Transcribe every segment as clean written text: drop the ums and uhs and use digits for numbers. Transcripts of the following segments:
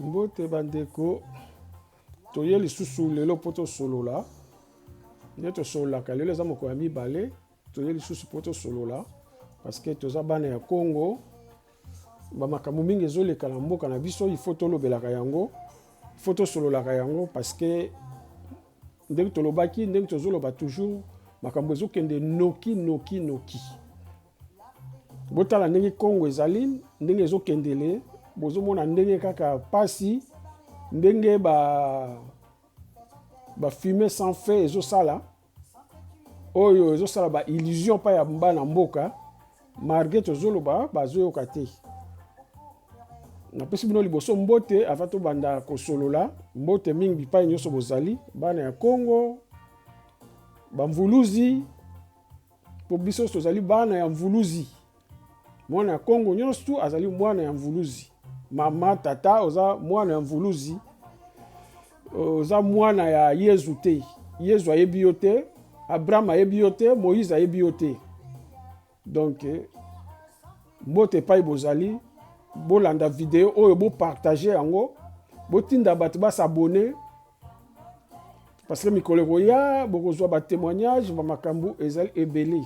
Mbote bandeko toye lisusu lelo poto solola nde tosololaka lelo eza moko ya mibale toye lisusu poto solola parce que toza bana ya Congo bamakambo mingi ezoleka na mboka na biso il faut tolobelaka yango il faut tosololaka yango parce que ndenge tolobaki ndenge tozoloba toujours makambo ezokende noki botala ndenge Congo ezali ndenge ezokendele bozomona ndenge kaka pasi ndenge ba fumer sans fait ezosala oyo ezosala ba illusion pa ya bana mboka malgré tozoloba bazoyoka te napesi bino liboso mbote avant tobanda kosolola mbote mingi bipai nyonso bozali bana ya Congo bamvuluzi po biso tozali bana ya mvuluzi mwana ya Congo nyonso azali mwana ya mvuluzi mama tata oza mwana ya mvuluzi oza mwana ya Yezu te Yezu ayebi yo te Abraham ayebi yo te Moïse ayebi yo te donc mbote epai bozali bolanda video oyo bopartage yango botinda bato basabone parce que mikolo ekoya bokozwa batémoignage bamakambo ezali ebele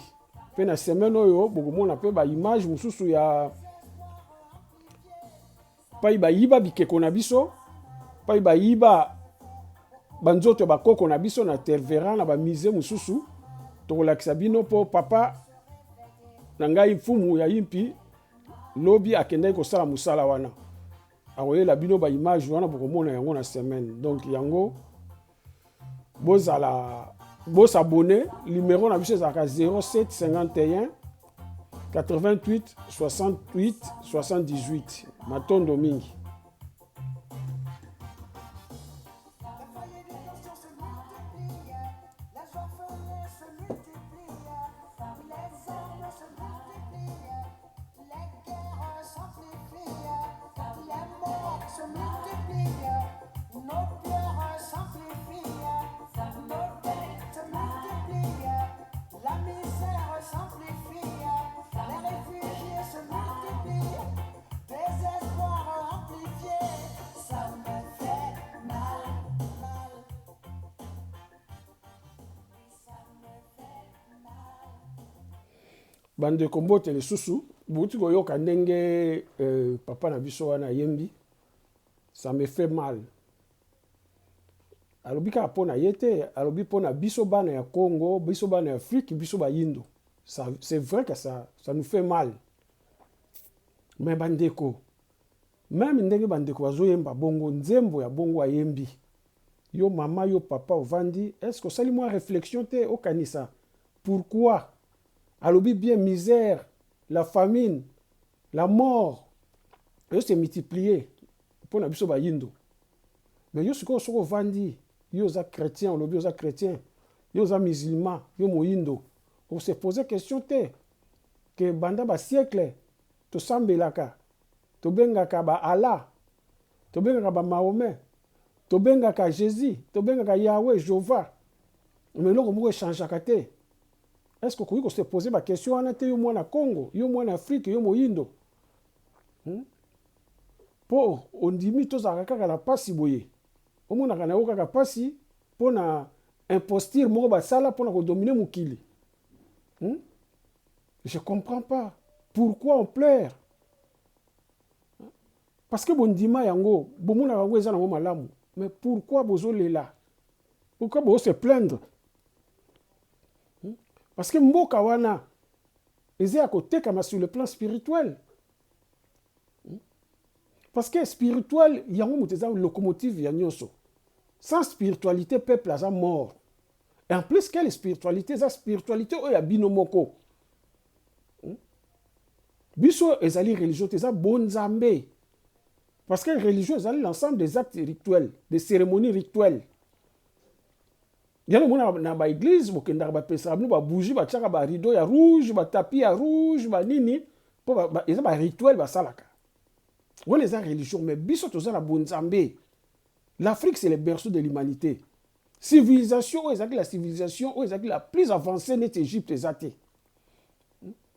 mpe na semaine oyo bokomona mpe baimage mosusu ya pai bayiba bikeko na biso pai bayiba banzoto bakoko na biso na tervera na bamize mosusu tokolakisa bino mpo papa na ngai mfumu ya yimpi lobi akendaki kosala mosala wana akoyela bino baimage wana bokomona yango na semaine donc yango bosabone numéro na biso ezalaka 0751 88 68 78 matondo mingi. Bandeko mbote lisusu bouti koyoka ndenge papa na biso wana yembi ça me fait mal alobi kaka mpona ye te alobi mpona biso bana ya Congo biso bana ya Afrique biso bayindo c'est vrai que ça nous fait mal mais bandeko même ndenge bandeko bazoyemba bongo nzembo ya bongo ayembi yo mama yo papa ovandi est-ce que osali mwa réflexion te okanisa pourquoi alobi bien misère, la famine, la mort, et se multiplier pour nabiso ba yindo. Mais yo siko soko vandi, yo za chrétien, olobi yo za chrétien, yo za musulman, yo moyindo. On se poser question te que banda ba siècle to sambelaka, to bengaka ba Allah, to bengaka ba Mahomet, to bengaka Jésus, to bengaka Yahweh, Jéhovah. Mais loko moko changeaka te. Est-ce que vous se posez la question à yo mwana Congo, yo mwana Afrique, yo moyindo? Pour on dimi to za kaka la pasi boye. O mona kana o kaka pasi pour na imposture moko ba sala pour na ko dominer mukili. Je comprends pas pourquoi on pleure. Parce que bon dima yango, bo mona yango eza na mo malamu. Mais pourquoi bozo lela? Pourquoi bozo se plaindre? Parce que mboka wana eza côté comme sur le plan spirituel. Parce que spirituel yango muteza locomotive ya nyonso. Sans spiritualité peuple a mort. Et en plus quelle spiritualité za spiritualité o ya binomoko. Biso ezali religion teza bonzambe. Parce que religion ezali l'ensemble des actes rituels, des cérémonies rituelles. Yano mona na ba église bokenda ba pesa bino ba bougie ba tchaka ba rideau ya rouge ba tapis ya rouge ba nini po ba eza ba rituel ba salaka. Wala eza religion mais biso toza na bonzambe. L'Afrique c'est le berceau de l'humanité. Civilisation ezaki la civilisation ezaki la plus avancée net Égypte ezate.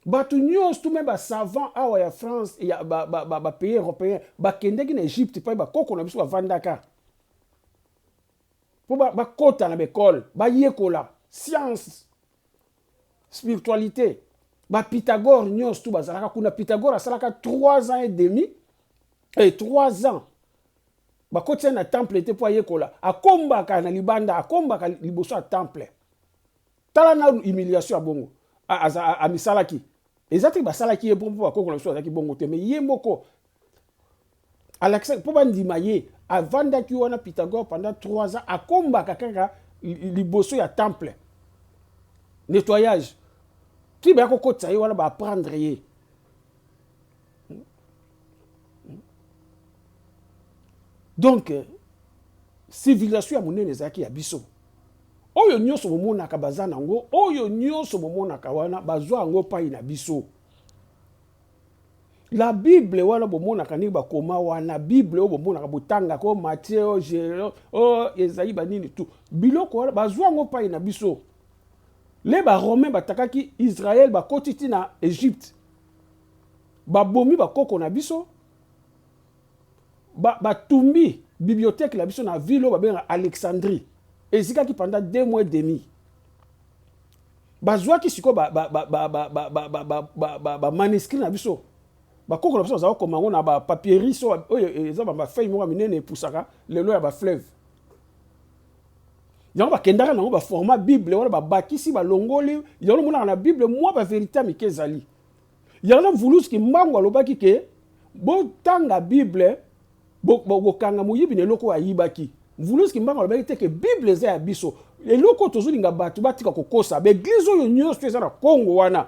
Bato nyonso tout même savant awa ya France ya ba pays européen bakendeki na Égypte pa ba koko na biso bavandaka po ba kota na l'école ba yekola science spiritualité ba Pythagore nyonso tout bazalaka kuna Pythagore asalaka 3 ans et demi et 3 ans ba kota na temple était po yekola akombaka na libanda akombaka liboso ya temple tala na humiliation ya bongo a misalaki ezati basalaki ye pompo bakoko na biso azalaki bongo te mais ye moko alakisa po bandima ye avandaki wana Pythagore pendant 3 ans akombaka kaka liboso ya temple nettoyage ti ba kokotisa ye wana baapprendre ye donc civilisation ya monene ezalaki ya biso oyo nyonso bomonaka baza nango oyo nyonso bomonaka wana bazwa yango pai na biso la Bible wana bomonaka nini bakoma wana Bible oyo bomonaka botanga ko Matthieu Jérémie Esaïe banini tout biloko wana bazwa yango pai na biso le ba romain batakaki Israël bakoti ti na Égypte babomi bakoko na biso batumbi bibliothèque la biso na ville oyo babenga Alexandrie ezikaki pendant 2 mois et demi bazwaki siko manuscrit na biso bakoko na biso bazala koma ngo na papierie so oyo eza bafeuille moko minene epusaka lelo ya bafleuve yango bakendaka nango baformat bible wana babakisi balongoli yango monaka na bible mwa bavérité ya mike ezali yango Mvuluski Mbangu alobaki ke botanga bible bokanga moyibi na eloko ayibaki Mvuluski Mbangu alobaki te ke bible eza ya biso eloko tozolinga bato batika kokosa baeglise oyo nyonso eza na Congo wana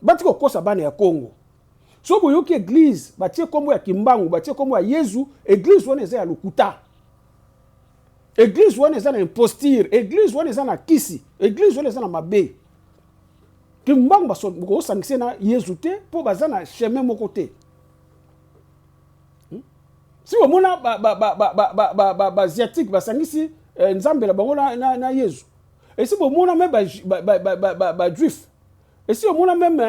batika kokosa bana ya Congo so boyoki église batie kombo ya Kimbangu batie kombo ya Yezu église wana eza ya lokuta église wana eza na imposture église wana eza na kisi église wana eza na mabe Kimbangu basangise na Yezu te po baza na chemin moko te si bomona asiatique basangisi nzambe la bango na Yezu et si bomona même ba juif et si bomona même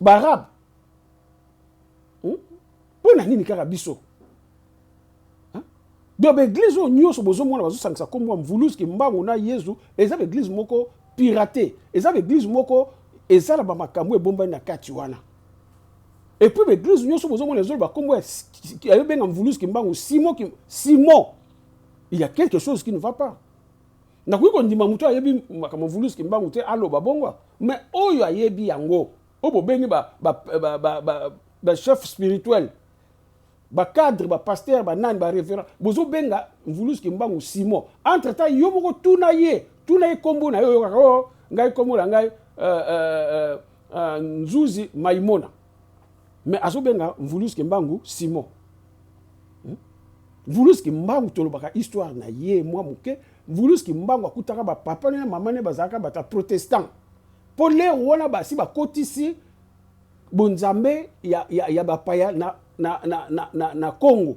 arabe pona nini kaka biso donc l'église oyo nyonso bozomona bazosangisa kombo Mvuluski Mbangu na Yezu eza l'église moko piraté eza l'église moko ezala bamakambo ebombani na kati wana et puis l'église nyonso bozomona ezoloba kombo ya benga Mvuluski Mbangu Simon il y a quelque chose qui ne va pas nakoki kondima moto ayebi makambo Mvuluski Mbangu te aloba bongo mais oyo ayebi yango oyo bobengi chef spirituel cadre pasteur nani révérend bozo benga Mvuluski Mbangu Simon entre temps yo moko tuna ye kombo na yo kaka ngai kombo la ngai Nzuzi Maimona mais azo benga Mvuluski Mbangu Simon Mvuluski Mbangu tolobaka histoire na ye mwa moke Mvuluski Mbangu akutaka papa na mama ne bazaka bata protestant po le wana basi bakotisi bonzambe ya bapaya na Congo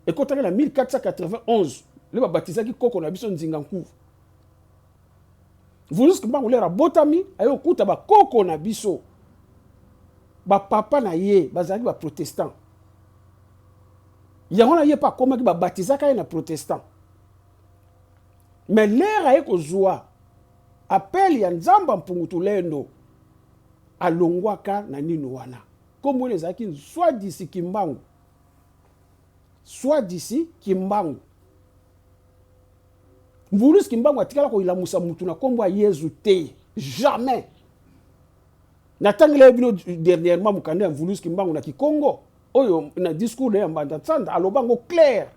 ekotaka na 1491 le babatizaki koko na biso Nzinga Nkuvu Mvuluski Mbangu lera botami ayo kuta bakoko na biso papa na ye bazalaki protestant yango na ye pa komaki babatizaka ye na protestant mais lera ye kozwa appel ya nzamba mpungutu lendo alongwaka na nino wana kombo ezalaki soit d'ici Kimbangu Mvuluski Mbangu atikala koilamusa mutu na kombo ya Yezu te jamais natangela bino dernièrement mukanda ya Mvuluski Mbangu na Kikongo oyo na discours ya Mbanda Tsanda alobango clair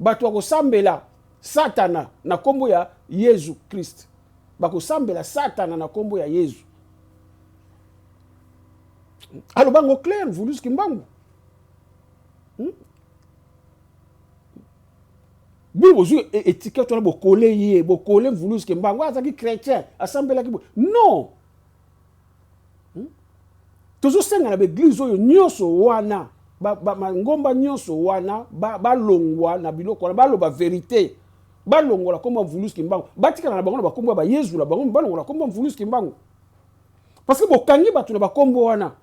bato bakosambela Satana na kombo ya Yezu Christ bakosambela Satana na kombo ya Yezu alobango clair Mvuluski Mbangu Bible zo étiquette na bokole Mvuluski Mbangu azaki chrétien asambela ki non tozo senga na l'église oyo nyonso wana ngomba nyonso wana balongwa na biloko wana baloba vérité balongola kombo Mvulus Kimbangu batika na bango na bakombo ba Yezu la bango balongola kombo Mvulus Kimbangu parce que bokangi batu na bakombo wana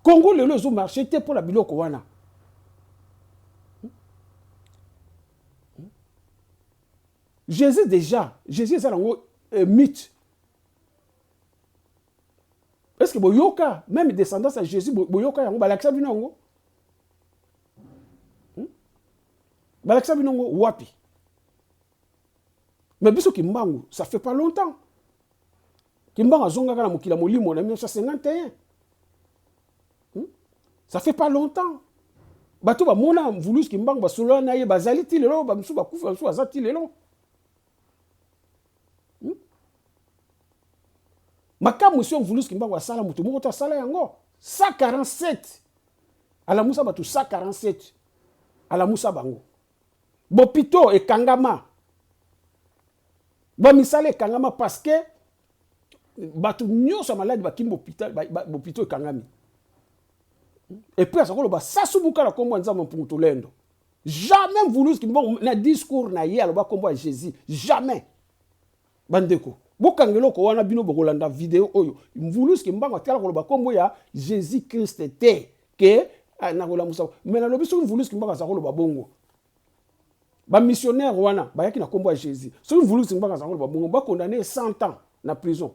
Congo lelo ezo marché te pour la biloko wana Jésus déjà Jésus est un mythe. Est-ce que boyoka même descendance à Jésus boyoka yango balakisa bino yango balakisa bino yango wapi mais biso Kimbangu ça fait pas longtemps Kimbangu azongaka na mokila molimo na 1951 ça fait pas longtemps bato ba mona Mvulus Kimbangu basolola na ye bazali ti lelo ba msu bakufa msu azati lelo Makamu si Mvulus Kimbangu asala mutu moko to asala yango 147 ala musa batu 147 ala musa bango bopito ekangama ba misala ekangama parce que batu nyoso malade bakimbo hôpital bopito ekangami et puis asakolo ba sasumuka la kombo nzambe mpunguto lendo jamais Mvulus Kimbangu na discours na ye aloba kombo ya Jésus jamais bandeko bokangelo ko wana bino bokolanda vidéo oyo Mvulus Kimbangu atala koloba kombo ya Jésus Christ te ke na kola musa mais na lobi so Mvulus Kimbangu asakoloba bongo ba missionnaire wana bayaki na kombo ya Jésus so Mvulus Kimbangu asakoloba bongo ba condamné 100 ans na prison.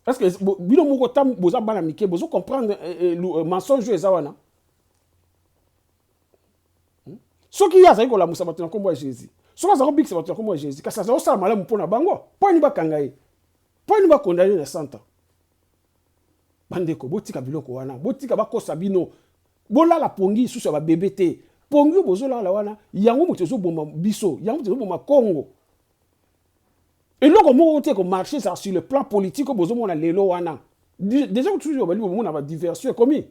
Est-ce que bino moko tam boza bana mike bozo comprendre le mensonge eza wana soki ya zaki kola musa bato na kombo ya Jésus soki azako bikisa bato na kombo ya Jésus kasi azako sala malamu mpona bango po ni bakanga ye po ni bakondamné na 100 ans bandeko botika biloko wana botika bakosa bino bolala pongi susu ba bébé te pongi bozolala wana yango moto ezoboma biso yango moto ezoboma Congo et loko moko te ko marcher ça sur le plan politique bozomona lelo wana déjà que toujours bali bomona ba diversion comme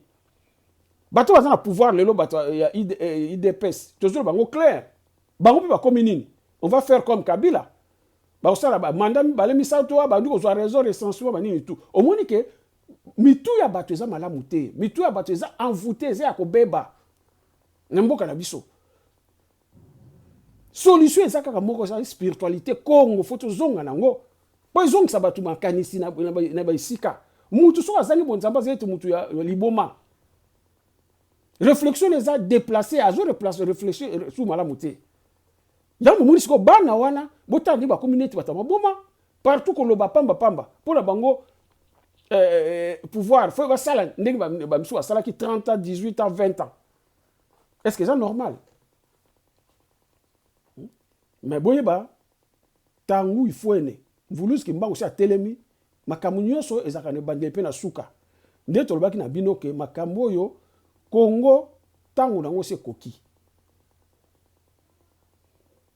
bato baza na pouvoir lelo bato ya IDPS toujours bango clair bango pe ba comme nini on va faire comme Kabila ba osala ba mandat bale misato ba ndiko zo raison recensement ba nini tout au moins que mitu ya bato eza malamu te mitu ya bato eza envoûté eza ko beba na mboka na biso solution eza kaka moko sa spiritualité Congo faut zonga nango po zonga sa bato makanisi na ba isika mutu so azangi bonzamba zetu mutu ya liboma réflexion les a déplacés à réfléchir sous malamu te yango muri siko bana wana botandi ba communauté batama boma partout ko loba pamba pour la bango pouvoir faut ba sala ndenge ba misu sala ki 30 ans 18 ans 20 ans est-ce que c'est normal mais boyeba tangu ifuene Mvulus Kimbangu sa telemi makambo nyonso ezaka ne bandele pe na suka nde tolobaki na bino ke makambo yo Congo tangu nango se koki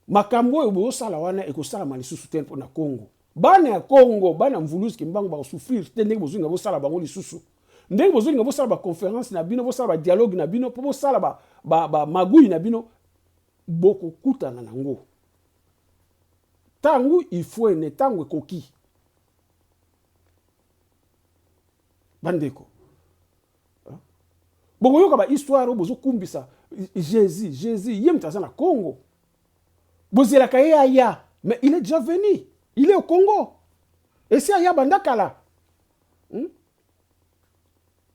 makambo yo bo sala wana ekosala malisusu te na Congo bana ya Congo bana Mvulus Kimbangu ba souffrir te ndenge bozinga bo sala bango lisusu ndenge bozinga bo sala ba conférence na bino bo sala ba dialogue na bino po bo sala ba magui na bino boko kutana nango tangu ifuene tangu koki bandeko bongo yoka ba histoire bozo kumbisa Jésus yemtaza na Congo bozela kaya ya mais il est déjà venu il est au Congo et si aya bandakala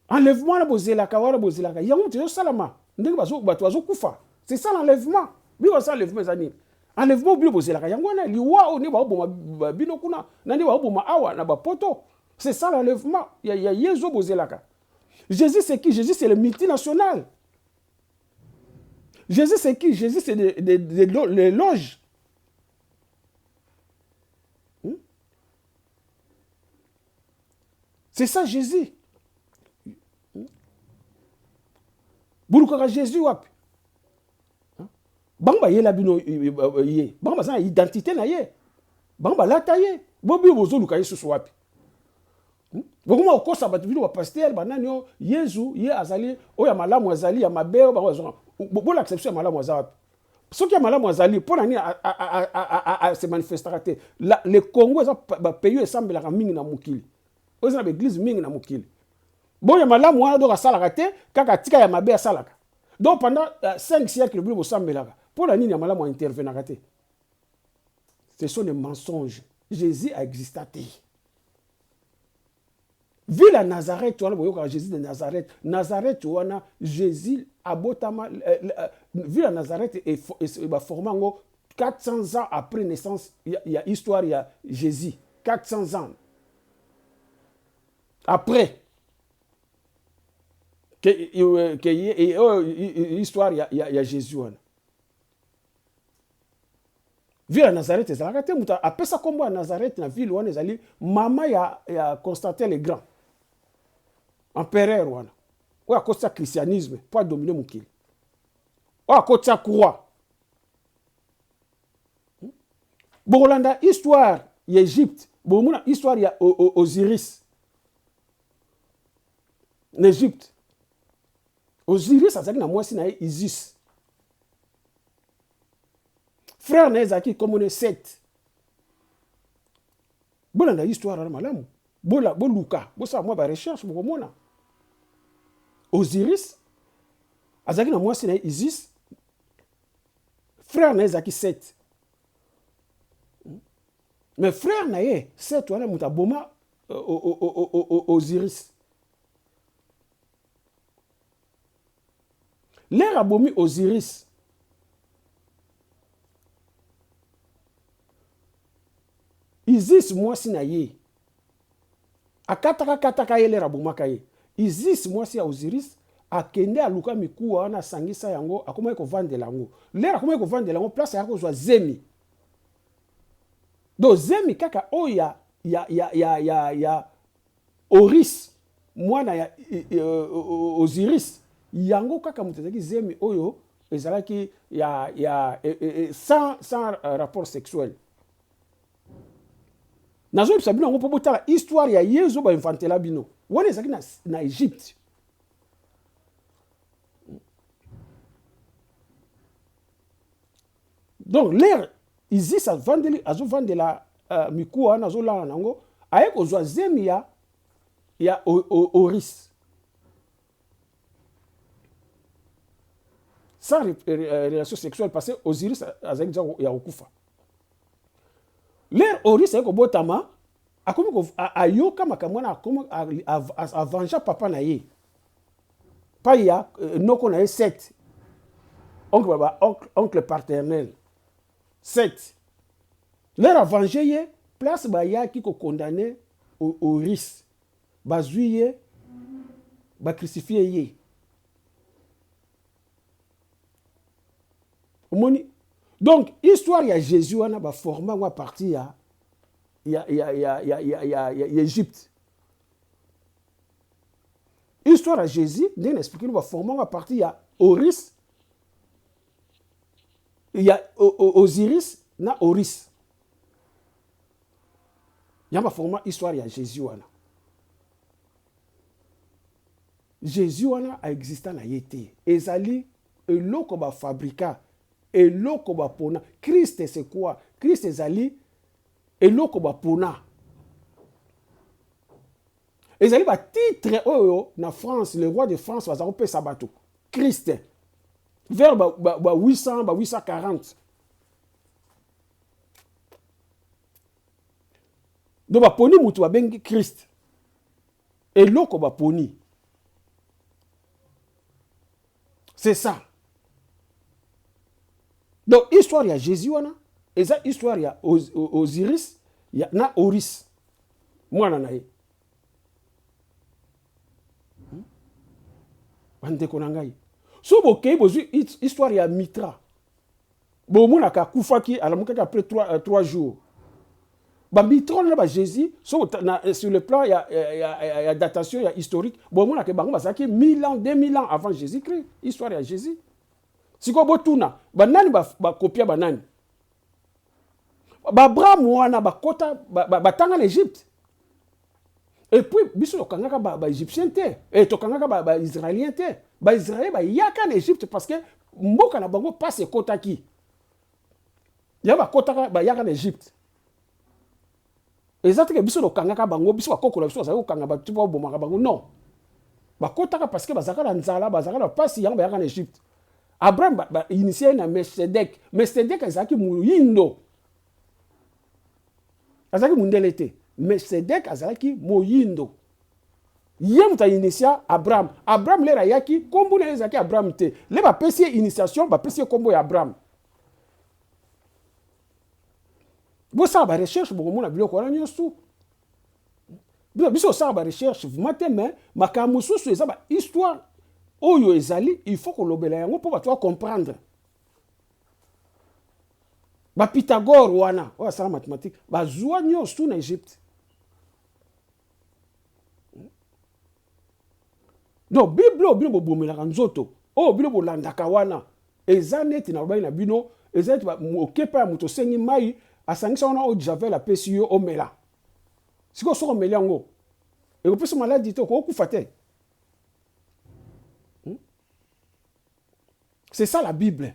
enlèvement la bozela kawara bozela kaya yango te salama ndenge bazo kufa c'est ça l'enlèvement biso ça enlèvement zani enlèvement bio bozela kaya yango na liwa oni ba boma bino kuna nani ba boma awa na ba poto c'est ça l'enlèvement ya yezo bozela ka Jésus c'est qui? Jésus c'est le multinational. Jésus c'est qui? Jésus c'est les loges. C'est ça Jésus. Boulukaka Jésus wapi? Bamba ye la bino ye. Bamba za identité na ye. Bamba lata ye. Bobi bozoluka Yesu wapi? Bokuma okosa batu bino ba pasteur banani yo Yesu ye azali oya malamu azali ya mabeo ba zo bo l'acception ya malamu azali soki ya malamu azali pour nani a se manifestera te le Congo eza ba pays esambelaka mingi na mokili oza na église mingi na mokili bo ya malamu wana do ka salaka te kaka tika ya mabe asalaka donc pendant 5 siècles bino bosambelaka Pour la ligne, moi intervenir. Ce sont des mensonges. Jésus a existé. Ville à Nazareth, tu vois, Jésus de Nazareth. Nazareth, tu vois, Jésus a botama. Ville à Nazareth est formé 400 ans après naissance. Il y a histoire, il y a Jésus. 400 ans. Après. Histoire, il y a Jésus. Ville à Nazareth, après ça, comme à Nazareth, la ville où on est allé, maman a Constantin le Grand. Empereur, ou à cause du christianisme, pour dominer mon kil. Ou à cause de la croix. Bolanda, histoire, il y a Égypte. Bolanda, histoire, il y a Osiris. En Égypte. Osiris, ça veut dire que moi, c'est Isis. Frère Nezaki, comme on est 7. Bolanda, histoire, on a malamu. Boluka, ça, moi, ma recherche, moi, Osiris, azaki na moi c'est Isis, frère na ezaki 7. Mais frère na ye 7 wana muta boma Osiris. L'air abomi Osiris. Isis moi si na ye. Akataka ye l'air abomaka ye. Isis moi si Osiris akende aluka mikuwa na sangisa yango akoma ko vandela yango. L'air akoma ko vandela yango place yako zwa zemi. Do zemi kaka oya ya Oris mwana ya Osiris yango kaka mutezaki zemi oyo ezalaki sans rapport sexuel. Nazo bisabino ngo popota histoire ya Yesu ba inventela bino. Wone ezaki na Égypte. Donc l'air Isis a vendela mikuwa nazo la nango aye ko zwa zemi ya Oris. Sans relation sexuelle parce que Osiris azaki ya okufa. L'air Oris aye ko botama akomi ko ayoka makamwana akomi avanja papa na ye. Pa ya noko na ye 7. Oncle paternel. 7. L'air a vengé ye, place ba ya ki ko condamné au risque. Ba zuye, ba crucifié ye. Donc, histoire ya Jésus wana ba forma wa partie ya Égypte. Histoire à Jésus, d'un expliquer nous va former à partir ya Oris, il y a Osiris, na Oris. Il y a ma forme histoire ya Jésus wana. Jésus wana a existé na yete. Ezali eloko ba fabrika, eloko ba pona. Christ c'est quoi? Christ ezali eloko ba pona. Ezali ba titre oyo na France, le roi de France va zarope sabato. Christ. Vers 800, 840. Donc ba poni mutu ba bengi Christ. Eloko ba poni. C'est ça. Donc histoire ya Jésus wana, eza histoire ya Osiris, ya na Oris. Mwana na ye. Bande konangai. So bokei bozu histoire ya Mitra. Bo mona ka kufaki alamuka après 3 jours. Ba Mitra na ba Jésus sur le plan il y a datation, il y a historique. Bo mona ke bango basaki 1000 ans, 2000 ans avant Jésus-Christ, histoire ya Jésus. Siko botuna banani ba kopia banani. Ba Abraham wana ba kota ba tanga l'Égypte. Et puis biso to kangaka ba égyptien te et to kangaka ba israélien te. Ba Israël ba yaka en Égypte parce que mboka na bango passe kota ki. Ya ba kota ba yaka en Égypte. Exactement biso to kangaka bango biso ba kokola biso za ko kanga ba tuba bomaka bango non. Ba kota parce que ba zakala nzala ba zakala passe yango ba yaka en Égypte. Abraham initié na Melchizedek. Melchizedek azaki moyindo. Azaki mundele te. Melchizedek azaki moyindo. Ye muta initia Abraham. Abraham lera yaki kombo na ezaki Abraham te. Le ba pesi initiation, ba pesi kombo ya Abraham. Bo sa ba recherche bo mona biloko wana nyosu. Biso sa ba recherche vumate mais makambo susu eza ba histoire oyo ezali, il faut ko lobela yango po ba to comprendre. Ba Pythagore wana, o sa mathématique, ba zwa nyosu na Égypte. Donc Bible obino bo bomelaka nzoto, o obino bo landaka wana, eza neti na ba na bino, eza neti ba okepa ya muto sengi mai, asangisa wana o javel apesi yo omela. Siko soko meli yango. Et au plus maladie to ko kufa te. C'est ça la Bible.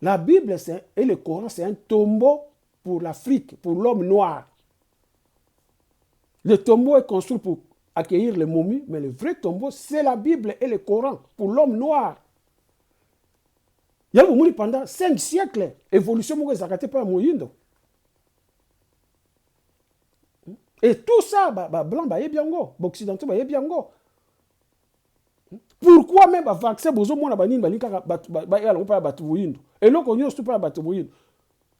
La Bible et le Coran, c'est un tombeau pour l'Afrique, pour l'homme noir. Le tombeau est construit pour accueillir les momies, mais le vrai tombeau, c'est la Bible et le Coran pour l'homme noir. Il y a eu pendant 5 siècles, évolution moko ezakate pa moyindo. Et tout ça, blanc, yebiango, occidentaux, yebiango. Pourquoi même vaccin bozo mona banini balinka ba yala pa batu boyindo. Et là konyo stu pa batu boyindo.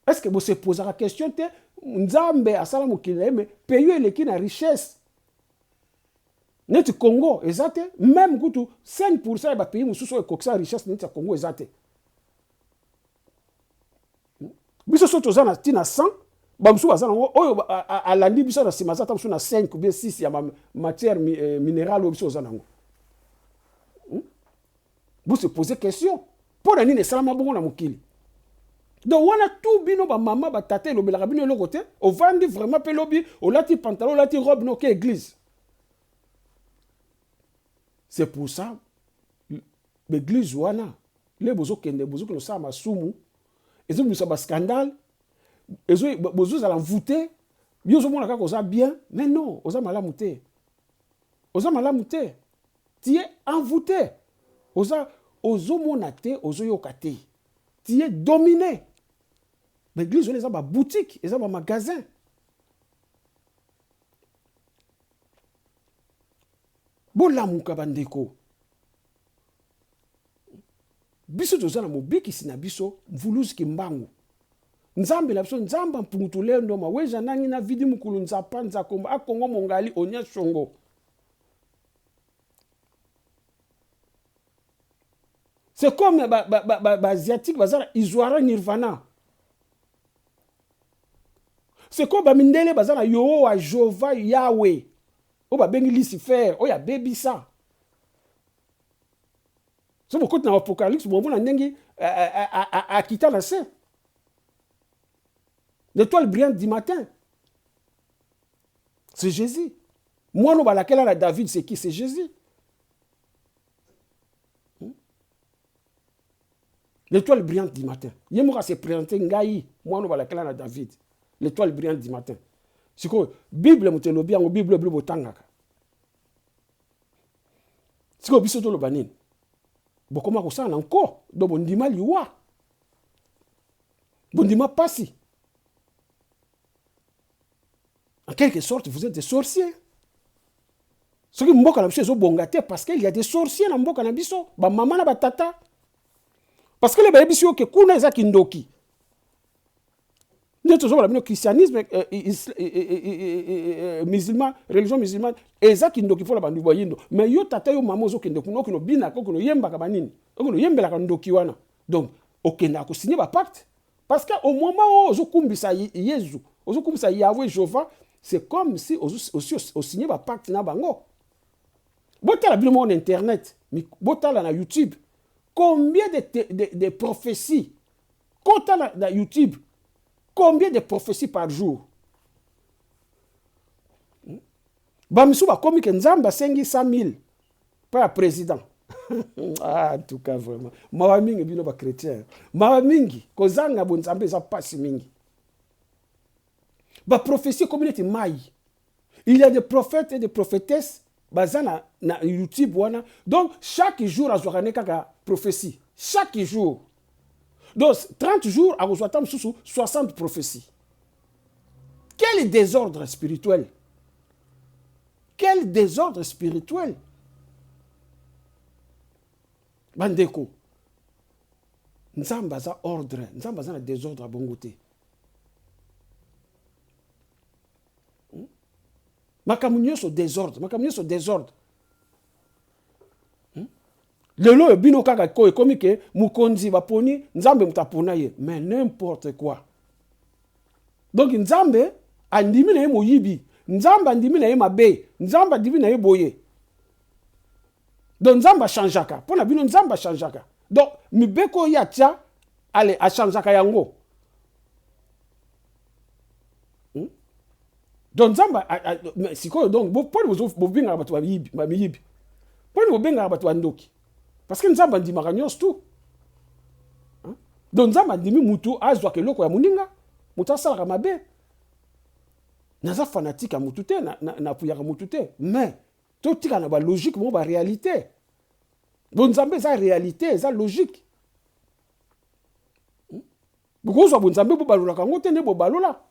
Est-ce que vous se posez la question te nzambe asala mokile mais pays eleki na richesse. Neti Congo ezate même kutu 5% ba pays mususu ekokisa richesse neti Congo ezate. Biso soto zana tina 100 ba musu bazana oyo alandi biso na simazata musu na 5 ou bien 6 ya matière minérale biso zana ngo. Vous se posez question. Pour nini salama bongo na mokili. Donc on a tout bino ba maman ba tata lo belaka bino le côté, on vend vraiment pelobi, on lati pantalon, on lati robe no ke église. C'est pour ça l'église wana les bozo kende bozo ko sa masumu, ezo bisa ba scandale, ezo bozo za l'envoûter, biozo mona ka ko za bien, mais non, oza malamu te. Oza malamu te. Tu es envoûté. Ozo monate, ozo yokate. Tu es dominé. L'église, ils ont des boutiques, ils ont des magasins. Bon la mouka bandeko. Biso tozana mobiki sina biso, mvuluzi kimbangu. Nzambe la biso, nzamba mpungutule ndoma, weja nangi na vidi mukulu nzapa, nzakomba, akongo mongali, onya shongo. C'est comme les Asiatiques, ils ont Nirvana. C'est comme les Mindele, ils ont Yo, Jova, Yahweh. Ils ont Lucifer, ils ont Baby ça. C'est pourquoi dans l'Apocalypse, ils ont quitté la scène. L'étoile brillante du matin. C'est Jésus. Moi, nous, laquelle David, c'est qui? C'est Jésus. L'étoile brillante du matin. Yemura s'est présenté ngai, moi nous balakela na David. L'étoile brillante du matin. C'est quoi Bible mutelobi en Bible bleu botangaka. C'est quoi biso to lo banine. Bokoma ko sana encore do bondima liwa. Bondima passi. En quelque sorte, vous êtes des sorciers. Ce qui mboka na biso zo bongate parce qu'il y a des sorciers na mboka na biso, ba mama na ba tata. Parce que les babes que kuna eza kindoki. Nous toujours le christianisme musulman, religion musulmane, eza kindoki pour la bandu boyindo. Mais yo tata yo mama zo kindoki no kino bina ko kino yemba ka banini. Ko no yembela ka ndoki wana. Donc okenda ko signer ba pacte parce que au moment où zo kumbisa Yesu, zo kumbisa Yahweh Jéhovah, c'est comme si aussi signer ba pacte na bango. Botala bino mon internet, botala na YouTube. Combien de prophéties? Quand on a YouTube, combien de prophéties par jour? Bamisu ba komi ke nzamba 100 000 par président. Ah, en tout cas vraiment. Mawa mingi bino ba chrétien. Mawa mingi kozanga bo nzambe za pasi mingi. Ba prophétie communauté mai. Il y a des prophètes et des prophétesses bazana na YouTube wana. Donc chaque jour azwakane kaka prophétie. Chaque jour. Donc, 30 jours, à 60 prophéties. Quel désordre spirituel! Quel désordre spirituel! Bandeko. Nzamba za ordre, nzamba za désordre à bon côté. Makamunyo so désordre, makamunyo so désordre. Lelo bino kaka ko ekomi ke mukonzi baponi nzambe mutapona ye, mais n'importe quoi. Donc nzambe andimi na ye moyibi, nzambe andimi na ye mabe, nzambe andimi na ye boye. Donc nzambe changeaka, pona bino nzambe changeaka. Donc mibeko ya tia ale a changeaka yango. Donc nzambe sikoyo donc pona bo binga batu ba miyibi. Pona bo binga batu ndoki. Parce que nous avons dit maragnos tout. Donc nous avons dit mutu azwa keloko ya muninga, mutu sala mabe. Naza fanatique à mutute na puyaka mutute, mais tout tika na ba logique mo ba réalité. Bon nzambe za réalité, za logique. Beaucoup so bon nzambe bo balola kango te ne bo balola.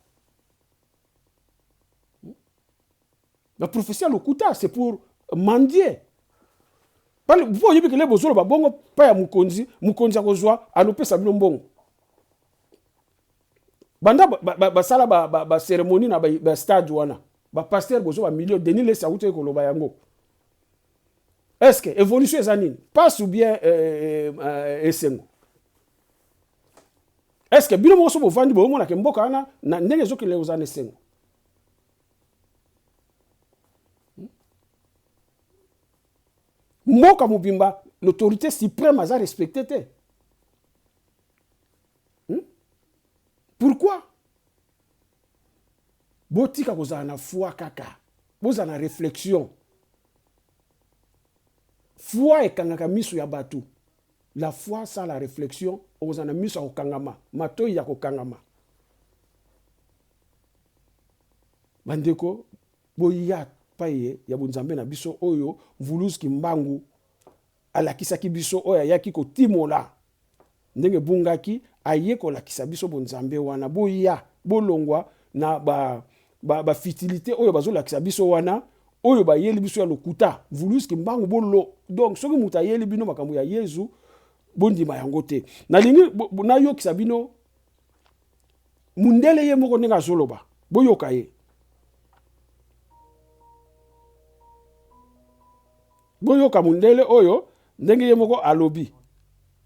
La prophétie à l'okuta, c'est pour mendier. Vous voyez que les bozolo ba bongo pa ya mukonzi akozwa anopesa bino mbongo. Banda ba sala ba cérémonie na ba stade wana. Ba pasteur bozo ba million Denis les sauté ko loba yango. Est-ce que évolution ezanine passe ou bien esengo? Est-ce que bino mo so bo vandi bo mona ke mboka na ndenge zo ke le ozana esengo? Mboka mobimba, l'autorité suprême a respecté. Pourquoi? Botika kozana na foi kaka. Bozana na réflexion. Foi ekangaka miso ya batu. La foi sans la réflexion, ozana miso ya kokangama, matoi ya kokangama. Bandeko, boya paye ya bunzambe na biso oyo Vuluski Mbangu alakisaki biso oyo ayaki kotimola ndenge bungaki aye kolakisa biso bunzambe wana boya bolongwa na ba fitilité oyo bazolakisa biso wana oyo bayeli biso ya lokuta Vuluski Mbangu bolo. Donc soki muta yeli bino makambo ya Yesu bondima yango te na lingi na yokisa bino mundele ye moko ndenge azoloba boyoka ye. Boyoka mundele oyo ndenge yemoko alobi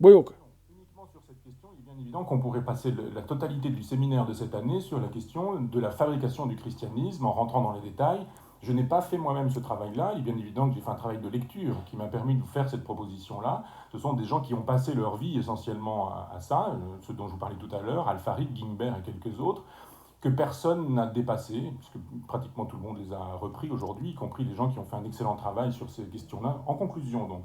boyoka. Uniquement sur cette question, il est bien évident qu'on pourrait passer la totalité du séminaire de cette année sur la question de la fabrication du christianisme en rentrant dans les détails. Je n'ai pas fait moi-même ce travail-là. Il est bien évident que j'ai fait un travail de lecture qui m'a permis de vous faire cette proposition-là. Ce sont des gens qui ont passé leur vie essentiellement à ça, ceux dont je vous parlais tout à l'heure, Al-Farid, Guimbert et quelques autres, que personne n'a dépassé, puisque pratiquement tout le monde les a repris aujourd'hui, y compris les gens qui ont fait un excellent travail sur ces questions-là. En conclusion, donc,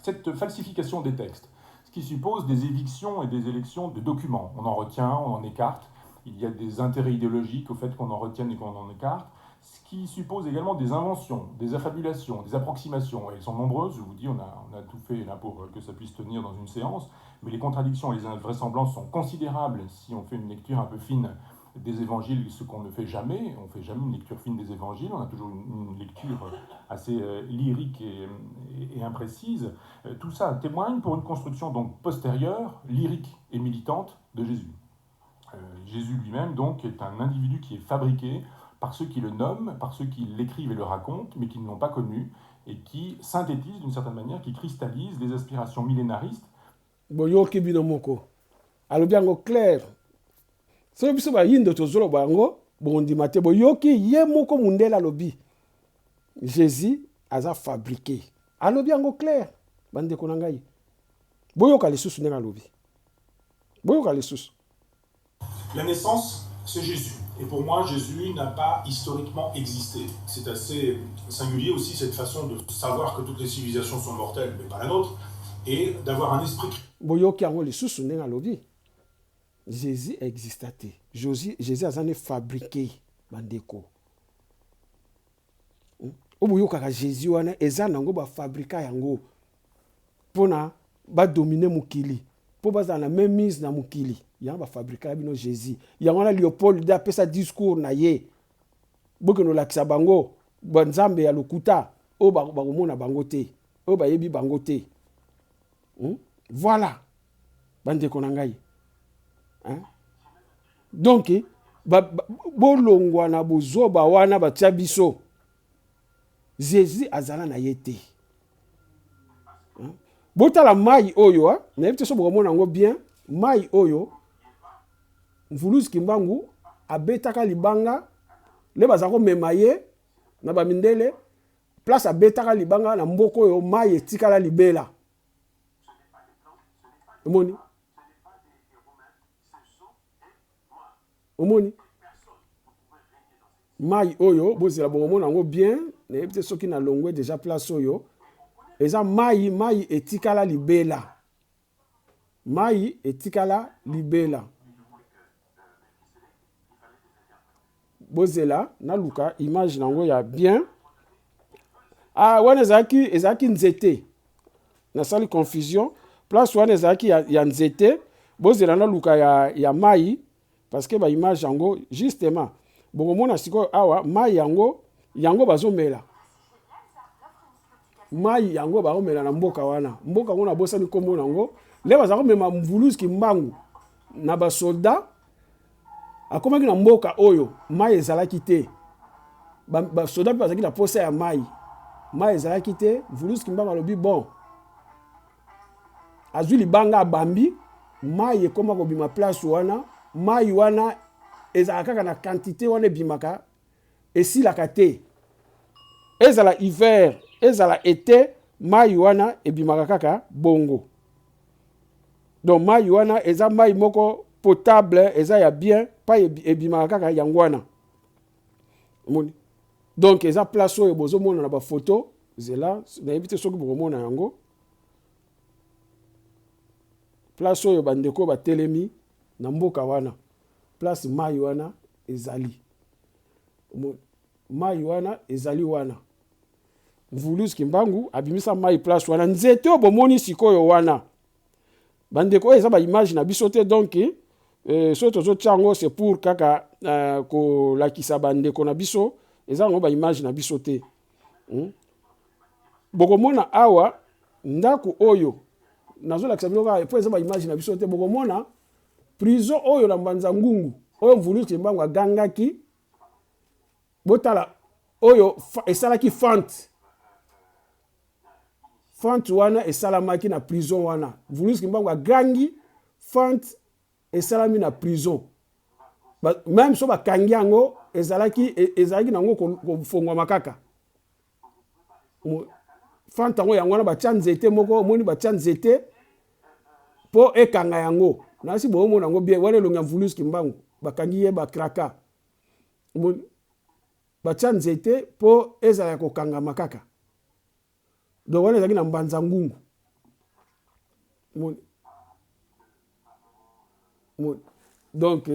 cette falsification des textes, ce qui suppose des évictions et des élections de documents. On en retient, on en écarte. Il y a des intérêts idéologiques au fait qu'on en retienne et qu'on en écarte. Ce qui suppose également des inventions, des affabulations, des approximations. Et elles sont nombreuses, je vous dis, on a tout fait là pour que ça puisse tenir dans une séance. Mais les contradictions et les invraisemblances sont considérables si on fait une lecture un peu fine des évangiles, ce qu'on ne fait jamais. On ne fait jamais une lecture fine des évangiles, on a toujours une lecture assez lyrique et imprécise. Tout ça témoigne pour une construction donc postérieure, lyrique et militante de Jésus. Jésus lui-même donc est un individu qui est fabriqué par ceux qui le nomment, par ceux qui l'écrivent et le racontent, mais qui ne l'ont pas connu, et qui synthétise d'une certaine manière, qui cristallise les aspirations millénaristes. Boyoki binomoko. Alobiango clair. So biso ba yindo tozolo bango bondima te boyoki ye moko mundela lobi. Jésus aza fabriqué. Alobiango clair. Bande ko nangai. Boyoka lisusu ndenge lobi. Boyoka lisusu. La naissance, c'est Jésus. Et pour moi, Jésus n'a pas historiquement existé. C'est assez singulier aussi cette façon de savoir que toutes les civilisations sont mortelles, mais pas la nôtre, et d'avoir un esprit... Boyoki ango lisusu ndenge lobi. Jésus existait. Jésus a été fabriqué. Bandeko. Oboyoka ka Jésus wana eza nango ba fabrika yango. Pona ba dominer mukili po baza na même mise na mukili ya ba fabriquer bino Jésus ya ngona Léopold da pesa discours na ye boke no lakisa bango banzambe ya lokuta o ba komona bango te o ba yebi bango te voilà bande konangai hein donc bolongwa na bozoba wana batia biso Jésus azala na yete botala mai oyo na yebite so bokomona ngo bien mai oyo Mvuluzi Kimbangu abetaka libanga le bazako mema ye na bamindele place abetaka libanga na mboko oyo mai etikala libela omoni mai oyo bozela bokomona ngo bien na yebite soki na longwe déjà place oyo eza mai etikala libela mai etikala libela bozela na luka image nango ya bien wana ezalaki nzete nasali confusion place wana ezalaki ya nzete bozela na luka ya mai parce que ba image yango justement bokomona sikoyo awa mai yango bazomela mai yango bakomela na mboka wana mboka ngo na bosani kombo nango le bazako mema Mvuluzi Kimbangu na basoldat akomaki na mboka oyo mai ezalaki te basoldat mpe bazalaki na posa ya mai ezalaki te Mvuluzi Kimbangu alobi bon azwi libanga abambi mai ekoma kobima place wana mai wana ezala kaka na quantité wana ebimaka esilaka te ezala hiver ezala été mai wana ebimaka kaka bongo donc mai wana eza mai moko potable eza ya bien pa ebimaka kaka yango wana donc eza place oyo bozomona na bafoto zela nayebi te soki bokomona yango place oyo bandeko batelemi na mboka wana place mai wana ezali mai wana ezali wana Mvuluzi Kimbangu abimisa mai place wana nzete oyo bomoni sikoyo wana bandeko oyo eza ba image na biso te donc so tozotia yango c'est pour kaka kolakisa bandeko na biso eza yango ba image na biso te bokomona awa ndako oyo nazolakisa bino kaka po eza ba image na biso te bokomona prison oyo na Mbanza Ngungu oyo Mvuluzi Kimbangu agangaki botala oyo esalaki fente wana esalamaki na prison wana Mvuluzi Kimbangu agangi fente esalami na prison même so bakangi yango ezalaki nango kofongwa makaka fente yango wana batia nzete moko omoni batia nzete po ekanga yango nasi boomona yango bien wana elongi ya Mvuluzi Kimbangu bakangi ye bakraka batia nzete po ezala kokanga makaka donc wana ezalaki na Mbanza Ngungu donc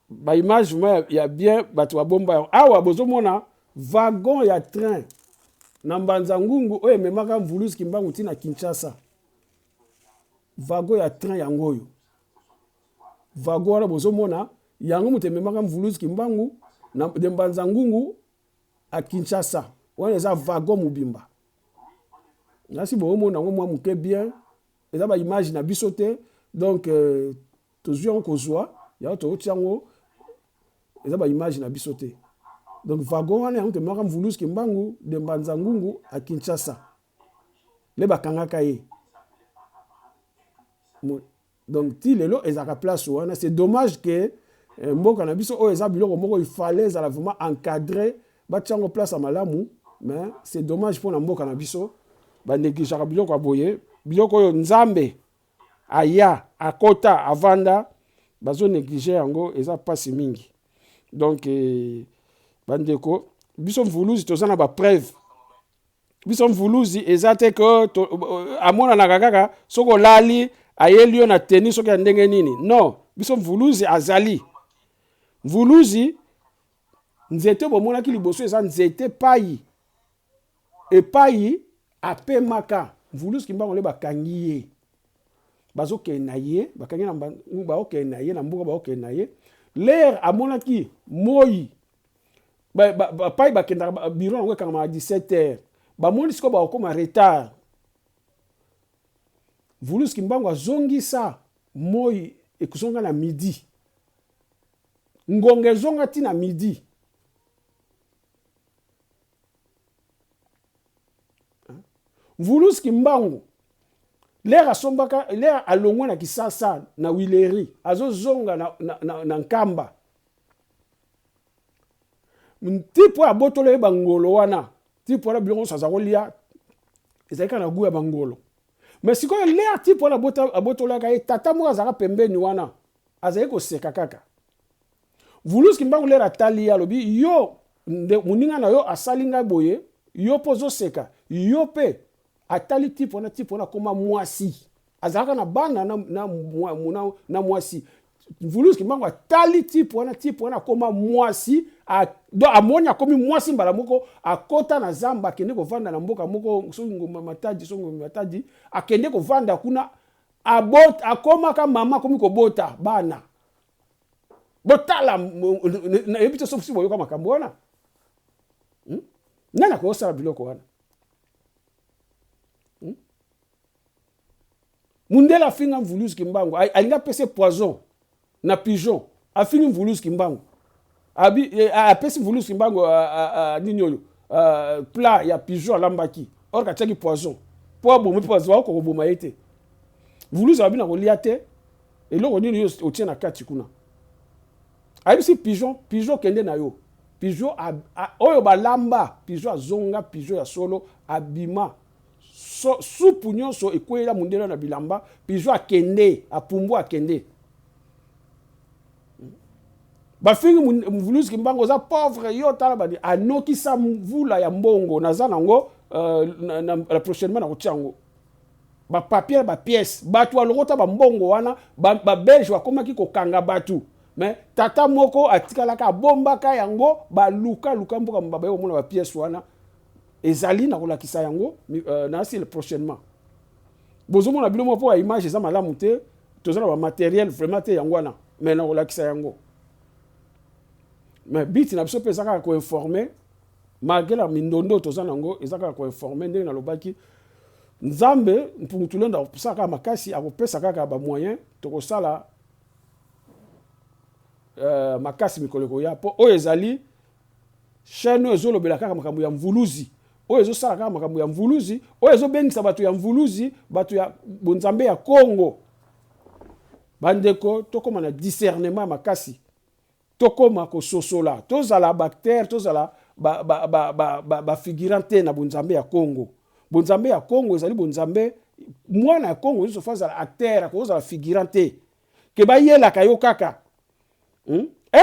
ba image ya bien bato babomba yango awa bozomona wagon ya train na Mbanza Ngungu oyo ememaka Mvuluzi Kimbangu ntina Kinshasa wagon ya train yango oyo wagon wana bozomona yango moto ememaka Mvuluzi Kimbangu na Mbanza Ngungu a Kinshasa wana eza wagon mobimba nasi boomona yango mwa moke bien eza ba image na biso te donc tozwi yango kozwa yango tokotia yango eza ba image na biso te donc wagon wana yango tememaka Mvuluzi Kimbangu de Mbanza Ngungu a Kinshasa le bakangaka ye donc ti lelo ezaka place wana c'est dommage que mboka na biso oyo eza biloko moko il fallait ezala vraiment encadré batia yango place ya malamu mais c'est dommage pour na mboka na biso banegligeaka biloko ya boye biloko oyo nzambe aya akota avanda bazonéglige yango eza pasi mingi donc bandeko biso Mvuluzi toza na bapreuve biso Mvuluzi eza te ke amonanaka kaka soki olali ayeli yo na teni soki ya ndenge nini non biso Mvuluzi azali Mvuluzi nzete bomonaki liboso eza nzete epai apemaka mvulusi kimbango le bakangi ye bazokende na ye bakangi na baokende na ye na mbuka baokende na ye l'air amonaki moi pai bakendaka biro nango ekangama à 17h bamoni sikoyo bakokoma retard mvulusi kimbango azongisa moi ekozonga na midi ngonga ezonga ti na midi mvulusi kimbango l'air asombaka l'air alongwa na Kisasa na Wileri azozonga na Nkamba tipo ya botolo ye bangolo wana tipo wana bilongo saza kolia ezalika na gu ya bangolo mais sikoyo l'air tipo wana abotolo yaka ye tata moko azalaka pembeni wana azali koseka kaka mvulusi kimbango l'air atali alobi yo moninga na yo asali ngai boye yo mpo ozoseka yo mpe atali tipo wana koma mwasi azalaka na bana na mwasi mvulusi kimbango atali tipo wana koma mwasi amoni akomi mwasi mbala moko akota na zamba akende kovanda na mboka moko songo matadi akende kovanda kuna akomaka mama akomi kobota bana botala nayebi te sofusi boyoka makambo wana nani akosala biloko wana mundela afinga mvulusi kimbango alinga pese poison na pigeon afingi mvulusi kimbango apesi mvulusi kimbango nini oyo plat ya pigeon alambaki or katiaki poison po abomi poison akokoboma ye te mvulusi abi na kolia te eloko nini yo otie na kati kuna ayebisi pigeon kende na yo pigeon oyo balamba pigeon azonga pigeon ya solo abima supu nyonso ekwela mundela na bilamba pigeon akende apumbu akende bafingi mvulusi kimbango za pauvre yo tala badi anokisa mvula ya mbongo naza nango la prochainement na kotia yango bapapier bapièce batu alokota bambongo wana babelge bakomaki kokanga batu mais tata moko atikalaka abombaka yango baluka mboka mbaba yo mona bapièce wana ezali na kolakisa yango na si prochainement bozomona bilo moko ya image eza malamu te tozana ba matériel vraiment te yango wana mais na kolakisa yango mais biti na biso pe ezaka ko informer malgré la mindondo tozana yango ezaka ko informer ndenge na lobaki nzambe mpungutulenda opusaka makasi akopesa kaka ba moyen tokosala makasi mikoleko ya po oyo ezali chaîne ezolobela kaka makambo ya mvuluzi oyo ezosala kaka makambo ya mvuluzi oyo ezobengisa bato ya mvuluzi bato ya bonzambe ya Congo bandeko tokoma na discernement makasi tokoma kososola tozala bactère tozala figurante na bonzambe ya Congo bonzambe ya Congo ezali bonzambe mwana ya Congo ezo fazala acteur akozala figurante ke bayelaka yo kaka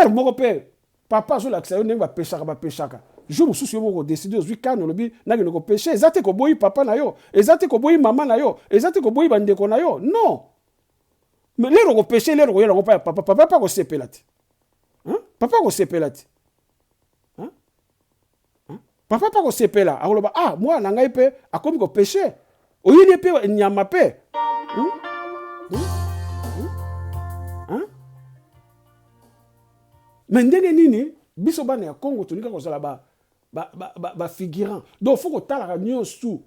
moko pe papa zo lakisa yo ndenge bapeshaka jour mosusu yo moko décider ozwi kano lobi nakende kopeshe eza te koboyi papa na yo eza te koboyi mama na yo eza te koboyi bandeko na yo non mais lero kopeshe lero koyela ngo papa pa kosepela te papa kosepela te papa pa kosepela akoloba mwana ngai pe akomi kopeshe oyini pe nyama pe mais ndenge nini biso bana ya Congo tonika kozala ba figurant donc faut kotalaka nyonso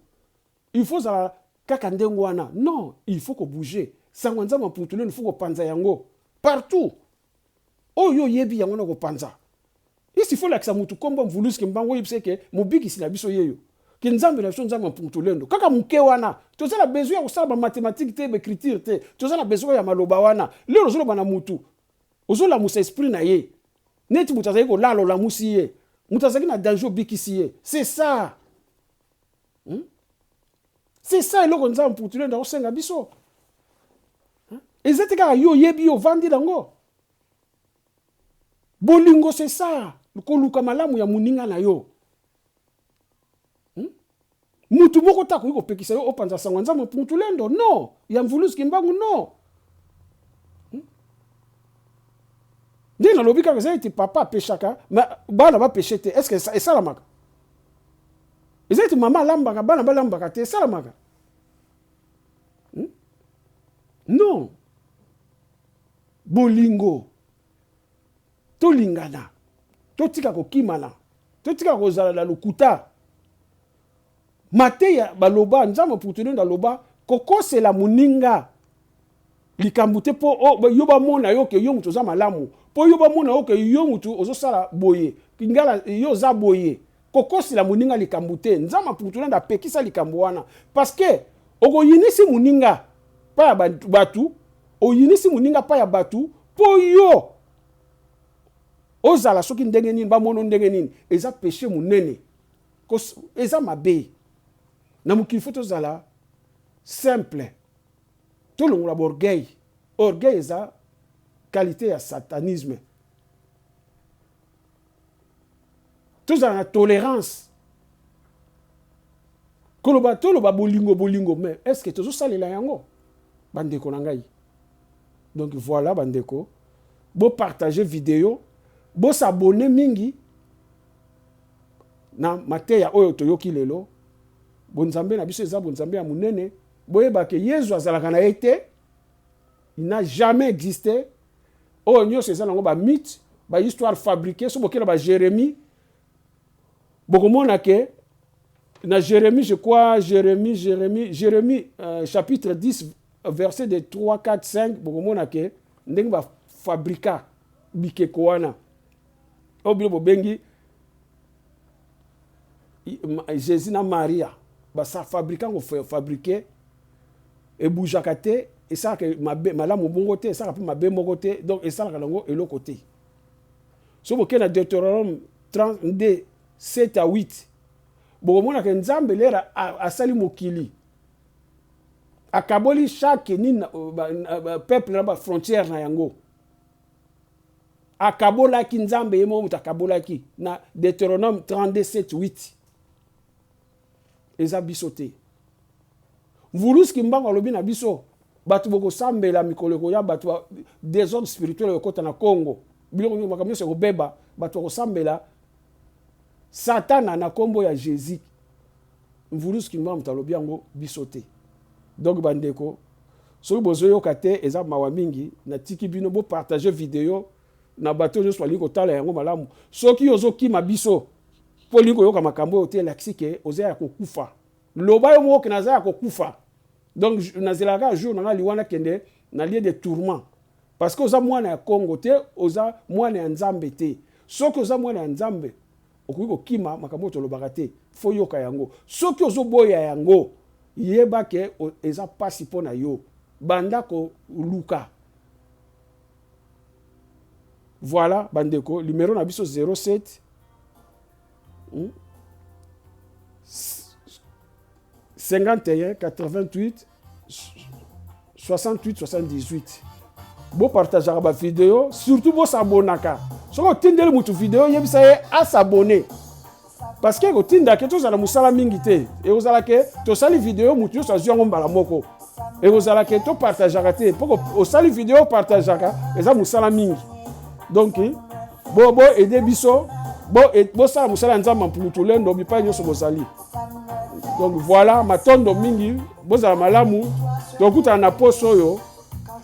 il faut zala kaka ndengo wana non il faut ko bouger sango nzama putule il faut ko panza yango partout oyo yebi yango na ko panza il faut lakisa mutu komba mvulusi kimbango yipseke mobikisi na biso yeyo ki nzambe na biso nzambe mputulendo kaka muke wana tozala besoin ya kosala ba mathématique te ba écriture te tozala besoin ya maloba wana lelo zoloba na mutu ozola musa esprit na ye neti mutu azali kolala olamusi ye mutu azali na danger obikisi ye c'est ça c'est ça eloko nzambe mputulendo akosenga biso ezati kaka yo yebi yo vandi nango bolingo c'est ça koluka malamu ya muninga na yo mutu moko tako yiko pekisa yo opanza sango nzambe mputulendo non ya mvulusi kimbangu non Ndi na lobi kaka zai ti papa peshaka, ma bana ba peshete, est-ce que ça esalamaka? Ezali mama lambaka bana balambaka te salamaka. Non. Bolingo. Tolingana. Totika kokimana. Totika kozala na lokuta. Mateya baloba nzambe pour tenir dans loba kokosela muninga. Likambute po yoba mona yo ke yo mutu za malamu. Po yoba mona yo ke yo mutu ozosala boye. Kingala yo za boye. Kokosela muninga likambute. Nzambe pour tenir da pekisa likambo wana. Parce que okoyinisi muninga pa ya batu, oyinisi muninga pa ya batu po yo ozala soki ndenge nini ba mono ndenge nini eza péché munene. Eza mabe. Na mukili faut tozala simple. Tout le monde a orgueil. Orgueil est la qualité à satanisme. Tout ça la tolérance. Tout le bolingo, mais est-ce que tout ça les yango? Bandeko nangai. Donc voilà bandeko. Bo partager vidéo, bo s'abonner mingi. Na mateya oyo toyoki lelo. Bonzambe na biso eza bonzambe ya munene. Boyeba ke Yesu azalaka na été, il n'a jamais existé. Oh nyos eza nango ba mythe, ba histoire fabriquée, so bokela ba Jérémie. Bokomona ke na Jérémie, je crois Jérémie chapitre 10 verset de 3 4 5 bokomona ke ndenge ba fabrika bikeko wana. Obilo bobengi Jésus na Maria. Ba sa fabrikant ko fabriquer et boujakate et ça que malamu bongo te ça que mabe moko te donc et ça la lango et l'autre côté so boke na Deutéronome 32 7 à 8 bomona ke nzambe lera asali mokili akaboli chaque ni peuple na ba frontière na yango akabola ki nzambe yemo mutakabola ki na Deutéronome 32 7 8 eza bisote. Vuluski mbango lobi na biso batu boko sambela mikoleko ya batu désordre spirituel yokota na Congo. Biloko ngi makamyo se kobeba batu ko sambela Satana na kombo ya Jésus. Vuluski mbango mtalobi yango bisote. Donc bandeko soki bozoyo kate eza mawa mingi na tiki bino bo partager vidéo na bato nyonso bali kotala yango malamu. Soki ozoki mabiso polingo yoka makambo yote laksike ozaya kokufa. Loba yo moko na zaya kokufa. Donc nazelaka jour na liwana kende na lieu de tourment. Parce que oza mwana ya Congo te, oza mwana ya Nzambe te. Soki oza mwana ya Nzambe, okoki kokima makambo to lobaka te, fo yoka yango. Soki ozo boya yango, yeba ke eza pasi pona yo. Banda ko luka. Voilà bandeko, numéro na biso 07 51 88 68 78. Bo partager ba vidéo, surtout bo s'abonnaka. Soko tindele mutu vidéo yebisa ye a s'abonner. Parce que ko tinda ke to za na musala mingi te. Et ozala ke to sali vidéo mutu so azwa ngombala moko. Et ozala ke to partager te. Poko o sali vidéo partagaka eza musala mingi. Donc bo aider biso bo sala musala nzamba mpulutulendo bipa nyoso bozali. Donc voilà matondo mingi bozala malamu tokuta na poso yo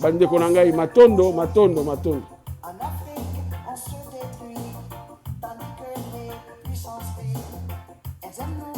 bandeko na ngai matondo. En Afrique, on se détruit, tandis que les puissances vivent. Elles aiment